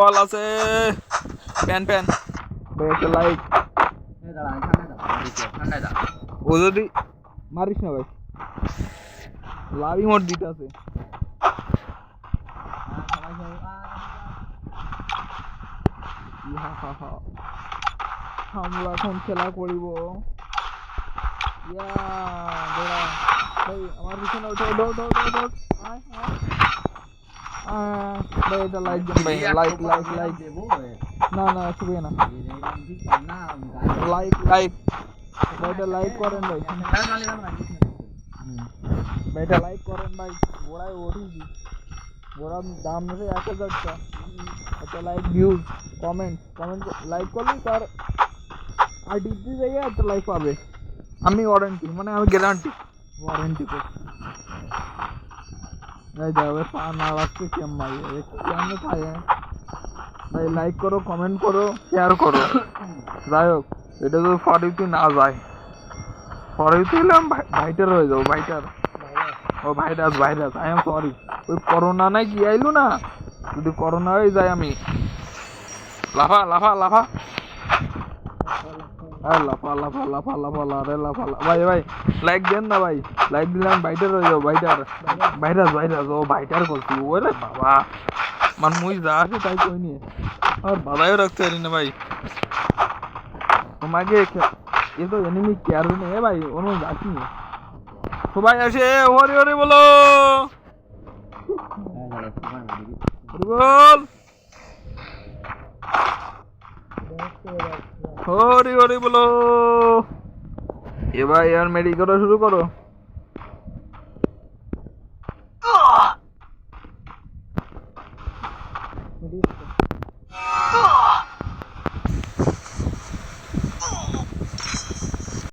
বল আছে pan pan একটা like ও যদি মারিস না ভাই লাভই মোট দিতে আছে আমরা এখন খেলা করিব আমার পিছনে ভাই এটা লাইক দেন ভাই লাইক লাইক লাইক না না শুবে না লাইক লাইক ভাইটা লাইক করেন ভাই ভাইটা লাইক করেন ভাই ঘোড়ায় ওঠেছি ঘোড়ার দাম নেবে 1000 টাকা একটা like views comment comment like করলে তার আর ডিপি যাইয়ে একটা লাইক পাবে আমি ওয়ারেন্টি মানে আমি গ্যারান্টি ওয়ারেন্টি করছি ভাই যাবে পা না লাগছে কেমন ভাই কেমন খাই ভাই লাইক করো কমেন্ট করো শেয়ার করো যাই হোক এটা তো ফরিতে না যায় ফরিতে এলাম ভাইটার হয়ে যাও ভাইটার ও virus virus I am sorry ওই করোনা নাই কি আইলো না যদি করোনা হয়ে যায় আমি লাফা লাফা লাফা লাফা লাফা লাফা লাফা লারে লাফা ভাই ভাই লাইক দেন না ভাই লাইক দিলাম ভাইটার হয়ে যাও ভাইটার ভাইরাস ভাইরাস ও ভাইটার করছি ওরে বাবা মান মুই যা আছে তাই কই নিয়ে আর বাধাইও রাখতে পারি না ভাই তোমাকে এ তো এনিমি কেয়ার নেই ভাই অন্য যাচ্ছি সবাই আসে হরি হরি বলো বল হরি হরি বলো এবার মেডি করা শুরু করো